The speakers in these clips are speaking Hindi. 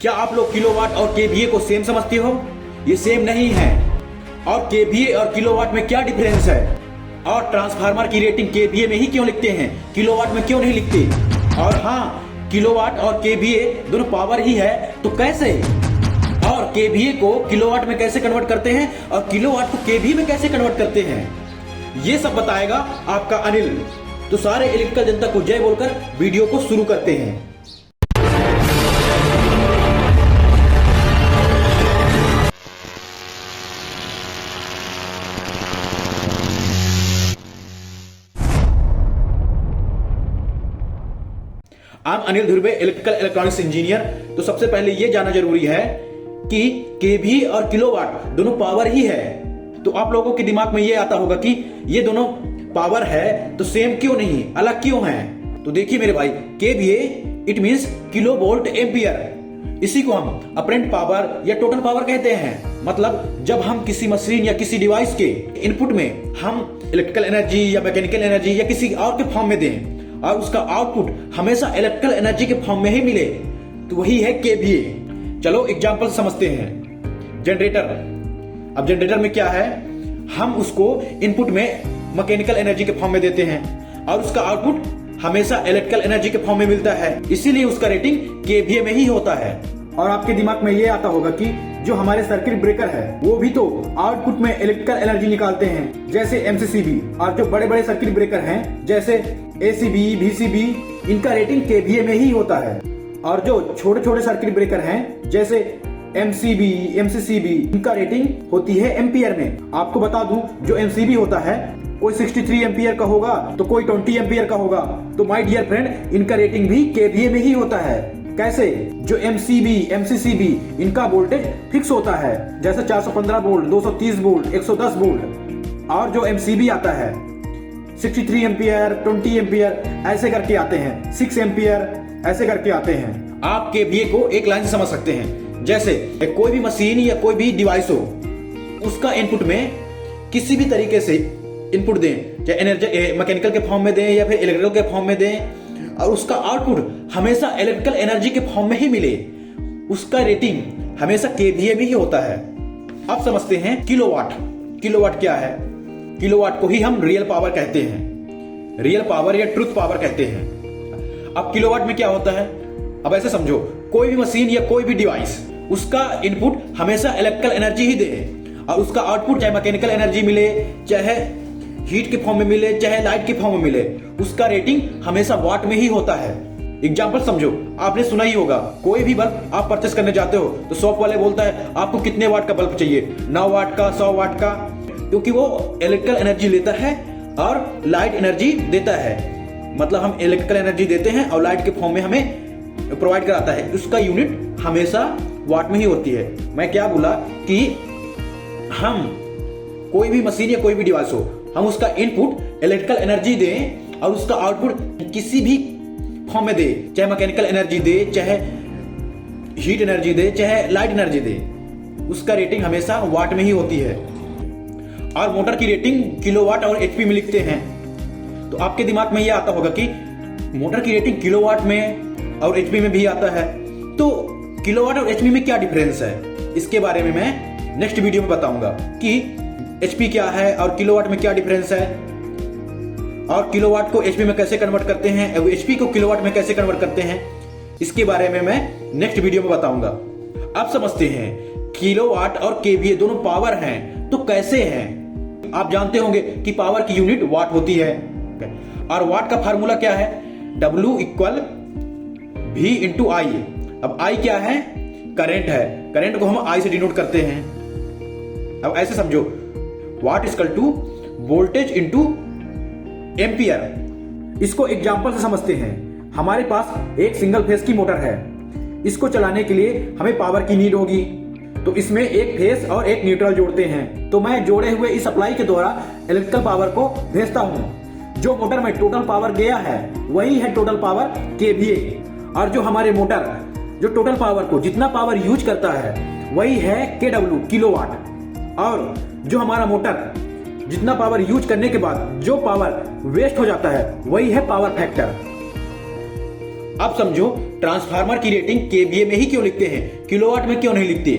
क्या आप लोग किलोवाट और केवीए को सेम समझते हो? ये सेम नहीं है। और केवीए और किलोवाट में क्या डिफरेंस है? और ट्रांसफार्मर की रेटिंग केवीए में ही क्यों लिखते हैं, किलोवाट में क्यों नहीं लिखते? और हाँ, किलोवाट और केवीए दोनों पावर ही है, तो कैसे? और केवीए को किलोवाट में कैसे कन्वर्ट करते हैं और किलोवाट को केवीए में कैसे कन्वर्ट करते हैं, ये सब बताएगा आपका अनिल। तो सारे इलेक्ट्रिकल जनता को जय बोलकर वीडियो को शुरू करते हैं। I am Anil Dhurve, electrical electronics engineer. तो सबसे पहले यह जानना जरूरी है कि केवी और किलोवाट दोनों पावर ही है। तो आप लोगों के दिमाग में यह आता होगा कि ये दोनों पावर है तो सेम क्यों नहीं, अलग क्यों है? तो देखिए मेरे भाई, KVA it means kilo volt ampere. इसी को हम अपरेंट पावर या टोटल पावर कहते हैं। मतलब जब हम किसी मशीन या किसी डिवाइस के इनपुट में हम इलेक्ट्रिकल एनर्जी या मैकेनिकल एनर्जी या किसी और के फॉर्म में दें और उसका आउटपुट हमेशा इलेक्ट्रिकल एनर्जी के फॉर्म में ही मिले, तो वही है केवीए। चलो एग्जांपल समझते हैं। जनरेटर। अब जनरेटर में क्या है, हम उसको इनपुट में मैकेनिकल एनर्जी के फॉर्म में देते हैं और उसका आउटपुट हमेशा इलेक्ट्रिकल एनर्जी के फॉर्म में मिलता है, इसीलिए उसका रेटिंग केवीए में ही होता है। और आपके दिमाग में यह आता होगा कि जो हमारे सर्किट ब्रेकर है वो भी तो आउटपुट में इलेक्ट्रिकल एनर्जी निकालते हैं, जैसे एमसीसीबी। और जो बड़े बड़े सर्किट ब्रेकर हैं जैसे एसीबी, वीसीबी, इनका रेटिंग केवीए में ही होता है। और जो छोटे छोटे सर्किट ब्रेकर हैं जैसे एमसीबी, एमसीसीबी, इनका रेटिंग होती है एम्पियर में। आपको बता दूं, जो एमसीबी होता है कोई 63 एम्पियर का होगा तो कोई 20 एम्पियर का होगा। तो माय डियर फ्रेंड, इनका रेटिंग भी केवीए में ही होता है। कैसे? जो एमसीबी, एमसीसीबी, इनका वोल्टेज फिक्स होता है, जैसे 415 वोल्ट, 230 वोल्ट, 110 वोल्ट। और जो एमसीबी आता है 63 एम्पियर, 20 एम्पियर, ऐसे करके आते हैं, 6 एम्पियर, ऐसे करके आते हैं। आप केवीए को एक लाइन से समझ सकते हैं। जैसे कोई भी मशीन या कोई भी डिवाइस हो, उसका इनपुट में किसी भी तरीके से इनपुट दें, चाहे एनर्जी मैकेनिकल के फॉर्म में दें या फिर इलेक्ट्रिकल के फॉर्म में दें, और उसका आउटपुट हमेशा इलेक्ट्रिकल एनर्जी के फॉर्म में ही मिले, उसका रेटिंग हमेशा केवीए में ही होता है। अब समझते हैं किलोवाट। किलोवाट क्या है? किलोवाट को ही हम रियल पावर कहते हैं, रियल पावर या ट्रुथ पावर कहते हैं। अब किलोवाट में क्या होता है? अब ऐसे समझो, कोई भी मशीन या कोई भी डिवाइस, उसका इनपुट हमेशा इलेक्ट्रिकल एनर्जी ही दे और उसका आउटपुट चाहे मैकेनिकल एनर्जी मिले, चाहे हीट के फॉर्म में मिले, चाहे लाइट के फॉर्म में मिले, उसका रेटिंग हमेशा वाट में ही होता है। एग्जाम्पल समझो, आपने सुना ही होगा, कोई भी बल्ब आप परचेस करने जाते हो तो शॉप वाले बोलता है आपको कितने वाट का बल्ब चाहिए, 9 वाट का, 100 वाट का, क्योंकि वो इलेक्ट्रिकल एनर्जी लेता है और लाइट एनर्जी देता है। मतलब हम इलेक्ट्रिकल एनर्जी देते हैं और लाइट के फॉर्म में हमें प्रोवाइड कराता है, उसका यूनिट हमेशा वाट में ही होती है। मैं क्या बोला कि हम कोई भी मशीन या कोई भी डिवाइस हो, हम उसका इनपुट इलेक्ट्रिकल एनर्जी दें और उसका आउटपुट किसी भी फॉर्म में दे, चाहे मैकेनिकल एनर्जी दे, चाहे हीट एनर्जी दे, चाहे लाइट एनर्जी दे, उसका रेटिंग हमेशा वाट में ही होती है। और मोटर की रेटिंग किलोवाट और एचपी में लिखते हैं। तो आपके दिमाग में यह आता होगा कि मोटर की रेटिंग किलोवाट में और एचपी में भी आता है, तो किलोवाट और एचपी में क्या डिफरेंस है? इसके बारे में मैं नेक्स्ट वीडियो में बताऊंगा कि एचपी क्या है और किलोवाट में क्या डिफरेंस है, और किलोवाट को एचपी में कैसे कन्वर्ट करते हैं, और एचपी को किलोवाट में कैसे कन्वर्ट करते हैं, इसके बारे में मैं नेक्स्ट वीडियो में बताऊंगा। अब समझते हैं, किलोवाट और केवीए दोनों पावर हैं, तो कैसे हैं? आप जानते होंगे कि पावर की यूनिट वाट होती है, और वाट का फार्मूला क्या है? W इक्वल V इंटू आई। अब आई क्या है? करंट है। करंट को हम आई से डिनोट करते हैं। अब ऐसे समझो, watt equal to voltage into ampere. इसको एग्जांपल से समझते हैं। हमारे पास एक सिंगल फेस की मोटर है, इसको चलाने के लिए हमें पावर की नीड होगी, तो इसमें एक फेस और एक न्यूट्रल जोड़ते हैं। तो मैं जोड़े हुए इस सप्लाई के द्वारा इलेक्ट्रिकल पावर को भेजता हूं। जो मोटर में टोटल पावर गया है वही है टोटल पावर केवीए, और जो हमारे मोटर जो टोटल पावर को जितना पावर यूज करता है वही है केडब्ल्यू, किलोवाट। और जो हमारा मोटर जितना पावर यूज करने के बाद जो पावर वेस्ट हो जाता है वही है पावर फैक्टर। आप समझो ट्रांसफार्मर की रेटिंग केवीए में ही क्यों लिखते हैं, किलोवाट में क्यों नहीं लिखते।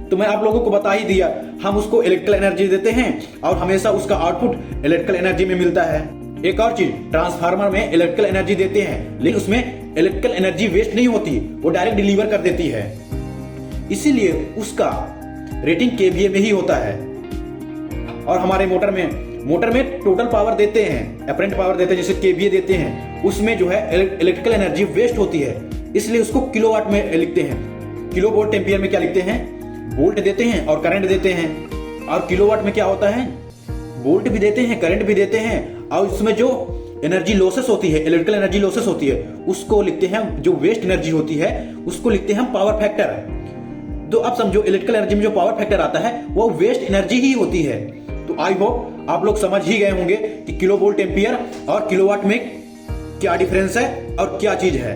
तो मैं आप लोगों को बता ही दिया, हम उसको इलेक्ट्रिकल एनर्जी देते हैं और हमेशा उसका आउटपुट इलेक्ट्रिकल एनर्जी में मिलता है। एक और चीज, ट्रांसफार्मर में इलेक्ट्रिकल एनर्जी देते हैं लेकिन उसमें इलेक्ट्रिकल एनर्जी वेस्ट नहीं होती, वो डायरेक्ट डिलीवर कर देती है, इसीलिए उसका रेटिंग केवीए में ही होता है। और हमारे मोटर में टोटल पावर देते हैं, अपरेंट पावर देते हैं, जैसे केवीए देते हैं, उसमें जो है इलेक्ट्रिकल एनर्जी वेस्ट होती है, इसलिए उसको किलोवाट में लिखते हैं। किलो वोल्ट एम्पियर में क्या लिखते हैं, वोल्ट देते हैं और करंट देते हैं। और किलोवाट में क्या होता है, वोल्ट भी देते हैं, करंट भी देते हैं, और उसमें जो एनर्जी लॉसेस होती है, इलेक्ट्रिकल एनर्जी लॉसेस होती है, उसको लिखते हैं, जो वेस्ट एनर्जी होती है उसको लिखते हैं हम पावर फैक्टर। तो अब समझो इलेक्ट्रिकल एनर्जी में जो पावर फैक्टर आता है वो वेस्ट एनर्जी ही होती है। तो आई होप आप लोग समझ ही गए होंगे कि किलो वोल्ट एम्पियर और किलोवाट में क्या डिफरेंस है और क्या चीज है।